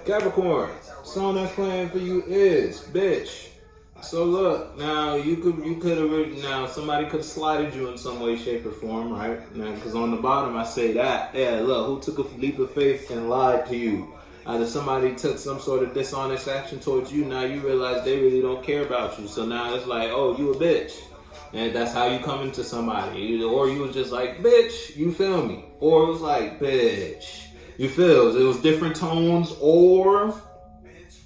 Capricorn, song that's playing for you is bitch. So look, now you could have now somebody could have slided you in some way, shape, or form, right? Now, because on the bottom I say that, yeah, look, who took a leap of faith and lied to you? Either somebody took some sort of dishonest action towards you. Now you realize they really don't care about you. So now it's like, oh, you a bitch, and that's how you come into somebody. Or you was just like, bitch, you feel me? Or it was like, bitch, you feel? It was different tones, or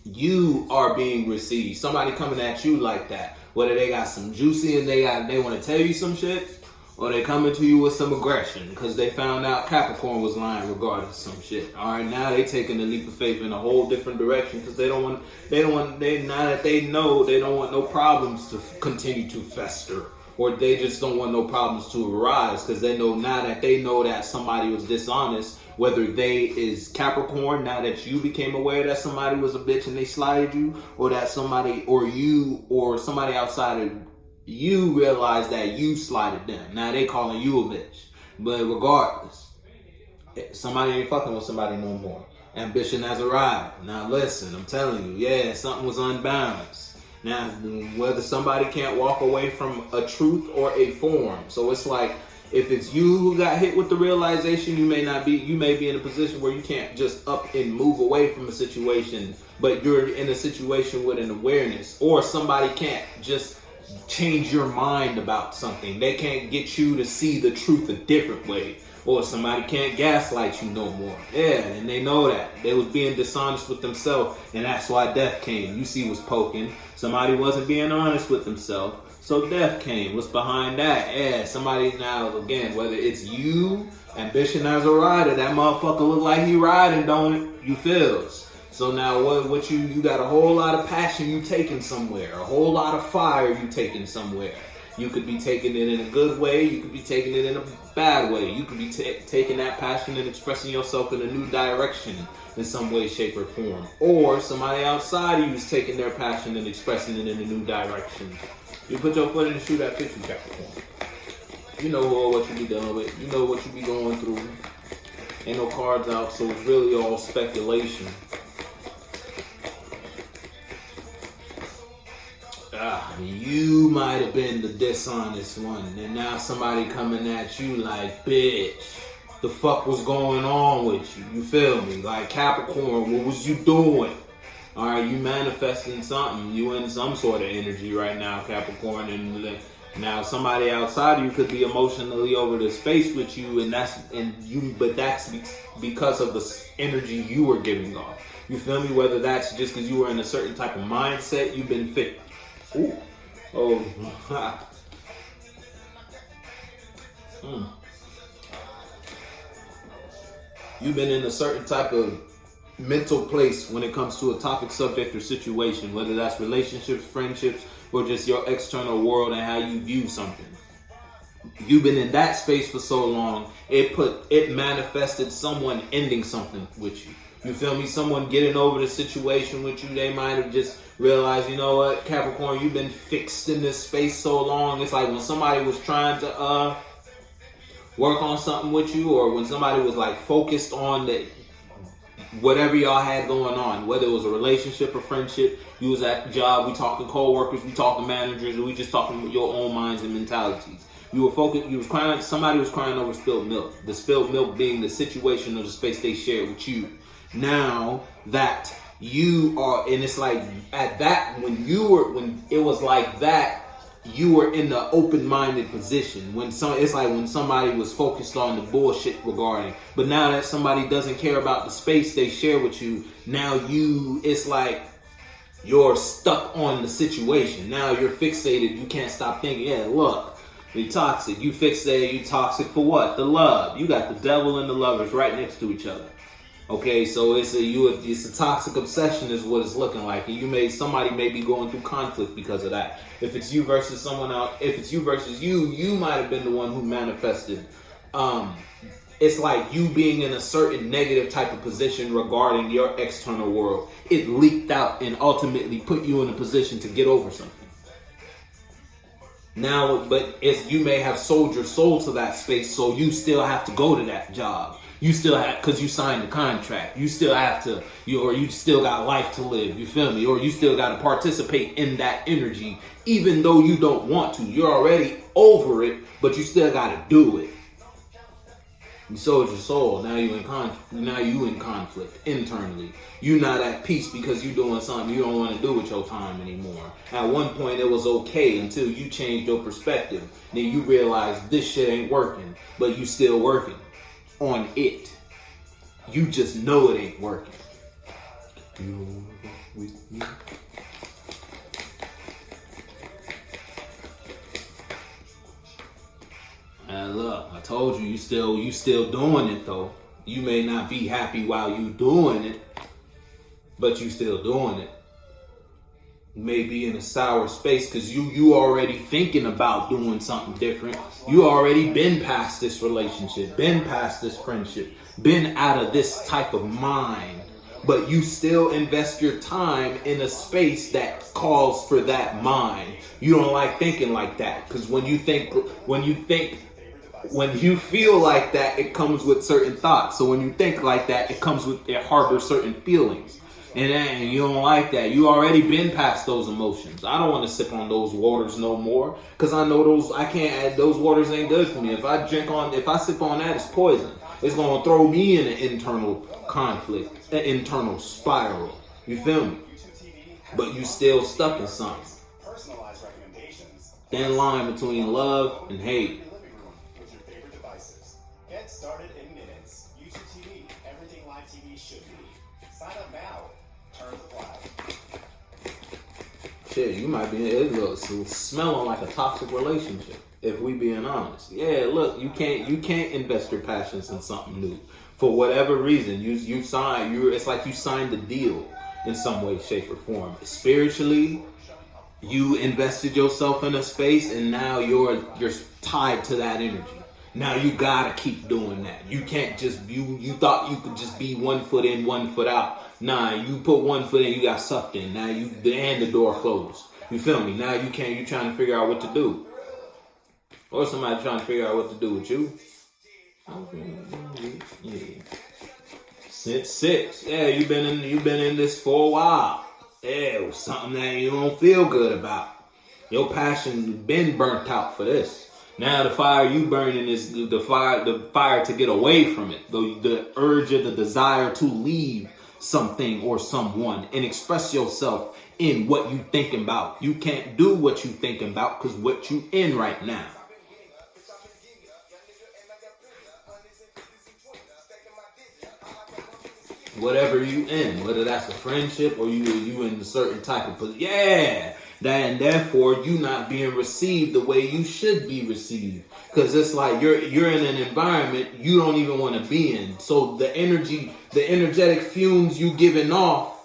you are being received. Somebody coming at you like that. Whether they got some juicy and they want to tell you some shit, or they coming to you with some aggression because they found out Capricorn was lying regarding some shit. All right, now they taking a leap of faith in a whole different direction because they now that they know they don't want no problems to continue to fester, or they just don't want no problems to arise because they know that somebody was dishonest. Whether they is Capricorn, now that you became aware that somebody was a bitch and they slided you, or that somebody or you or somebody outside of you realize that you slided them. Now they calling you a bitch. But regardless, somebody ain't fucking with somebody no more. Ambition has arrived. Now listen, I'm telling you, yeah, something was unbalanced. Now, whether somebody can't walk away from a truth or a form. So it's like, if it's you who got hit with the realization, you may be in a position where you can't just up and move away from a situation, but you're in a situation with an awareness. Or somebody can't just change your mind about something. They can't get you to see the truth a different way. Or somebody can't gaslight you no more. Yeah, and they know that. They was being dishonest with themselves, and that's why death came. You see what's poking. Somebody wasn't being honest with themselves, so death came. What's behind that? Yeah, somebody now, again, whether it's you, ambition as a rider, that motherfucker look like he riding, don't it? You feels. So now what you got a whole lot of passion you taking somewhere, a whole lot of fire you taking somewhere. You could be taking it in a good way, you could be taking it in a bad way. You could be taking that passion and expressing yourself in a new direction in some way, shape, or form. Or somebody outside of you is taking their passion and expressing it in a new direction. You put your foot in the shoe that fits you, Capricorn. You know what you be dealing with. You know what you be going through. Ain't no cards out, so it's really all speculation. You might have been the dishonest one, and now somebody coming at you like, bitch, the fuck was going on with you? You feel me? Like, Capricorn, what was you doing? All right, you manifesting something. You in some sort of energy right now, Capricorn, and now somebody outside of you could be emotionally over the space with you, but that's because of the energy you were giving off. You feel me? Whether that's just because you were in a certain type of mindset, you've been fit. Ooh. Oh. You've been in a certain type of mental place when it comes to a topic, subject, or situation, whether that's relationships, friendships, or just your external world and how you view something. You've been in that space for so long, it manifested someone ending something with you. You feel me? Someone getting over the situation with you. They might have just realized, you know what, Capricorn, you've been fixed in this space so long. It's like when somebody was trying to work on something with you, or when somebody was like focused on whatever y'all had going on, whether it was a relationship or friendship. You was at the job, we talking co-workers, we talking managers, or we just talking with your own minds and mentalities. You were focused, you was crying, somebody was crying over spilled milk. The spilled milk being the situation or the space they shared with you. Now that you are, and it's like at that, when it was like that, you were in the open-minded position. It's like when somebody was focused on the bullshit regarding, but now that somebody doesn't care about the space they share with you, now it's like you're stuck on the situation. Now you're fixated. You can't stop thinking, yeah, look, you're toxic. You fixated, you toxic for what? The love. You got the devil and the lovers right next to each other. Okay, so it's a toxic obsession is what it's looking like, and somebody may be going through conflict because of that. If it's you versus someone else, if it's you versus you might have been the one who manifested. It's like you being in a certain negative type of position regarding your external world. It leaked out and ultimately put you in a position to get over something. Now, but you may have sold your soul to that space, so you still have to go to that job. You still have, because you signed the contract. You still have to, or you still got life to live. You feel me? Or you still got to participate in that energy, even though you don't want to. You're already over it, but you still got to do it. You sold your soul. Now you in conflict internally. You're not at peace because you're doing something you don't want to do with your time anymore. At one point it was okay until you changed your perspective. Then you realize this shit ain't working, but you still working on it. You just know it ain't working. You with me? And look, I told you, you still doing it though. You may not be happy while you doing it, but you still doing it. You may be in a sour space because you already thinking about doing something different. You already been past this relationship, been past this friendship, been out of this type of mind, but you still invest your time in a space that calls for that mind. You don't like thinking like that because when you feel like that, it comes with certain thoughts. So when you think like that, it harbors certain feelings. And then you don't like that. You already been past those emotions. I don't want to sip on those waters no more. Because I know those waters ain't good for me. If I sip on that, it's poison. It's going to throw me in an internal conflict, an internal spiral. You feel me? But you still stuck in something. Thin line between love and hate. Get started in minutes. YouTube TV, everything live TV should be. Sign up now. Turn the flag. Shit, you might be smelling like a toxic relationship. If we being honest, yeah. Look, you can't invest your passions in something new for whatever reason. It's like you signed a deal in some way, shape, or form. Spiritually, you invested yourself in a space, and now you're tied to that energy. Now you gotta keep doing that. You can't just you thought you could just be 1 foot in, 1 foot out. Nah, you put 1 foot in, you got sucked in. Now the door closed. You feel me? Now you trying to figure out what to do. Or somebody trying to figure out what to do with you. Yeah. Since 6. Yeah, you've been in this for a while. Yeah, it was something that you don't feel good about. Your passion been burnt out for this. Now the fire you burning is the fire to get away from it. The urge or the desire to leave something or someone and express yourself in what you thinking about. You can't do what you thinking about because what you in right now. Whatever you in, whether that's a friendship or you in a certain type of position. Yeah. And therefore you not being received the way you should be received, because it's like you're in an environment you don't even want to be in. So the energetic fumes you giving off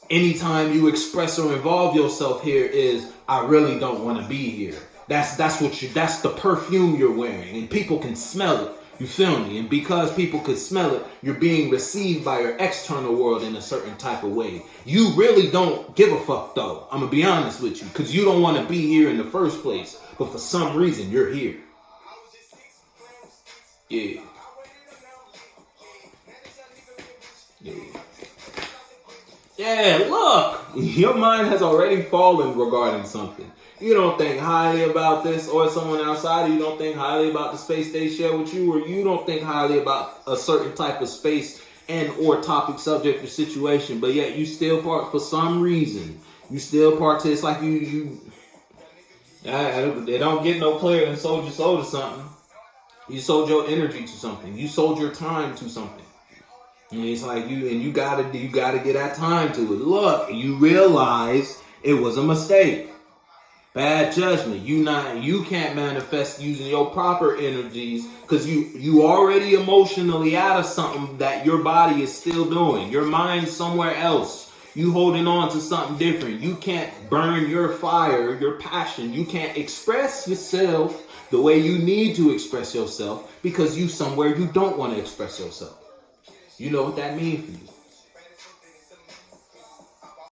anytime you express or involve yourself here is, I really don't want to be here. That's the perfume you're wearing, and people can smell it. You feel me? And because people could smell it, you're being received by your external world in a certain type of way. You really don't give a fuck though. I'm going to be honest with you, because you don't want to be here in the first place. But for some reason, you're here. Yeah. Yeah, look. Your mind has already fallen regarding something. You don't think highly about this, or someone outside of you don't think highly about the space they share with you, or you don't think highly about a certain type of space and or topic, subject, or situation, but yet you still for some reason. You still it's like it don't get no clearer than sold your soul to something. You sold your energy to something. You sold your time to something. And it's like you gotta get that time to it. Look, you realize it was a mistake. Bad judgment. You can't manifest using your proper energies because you already emotionally out of something that your body is still doing. Your mind's somewhere else. You holding on to something different. You can't burn your fire, your passion. You can't express yourself the way you need to express yourself because you somewhere you don't want to express yourself. You know what that means for you.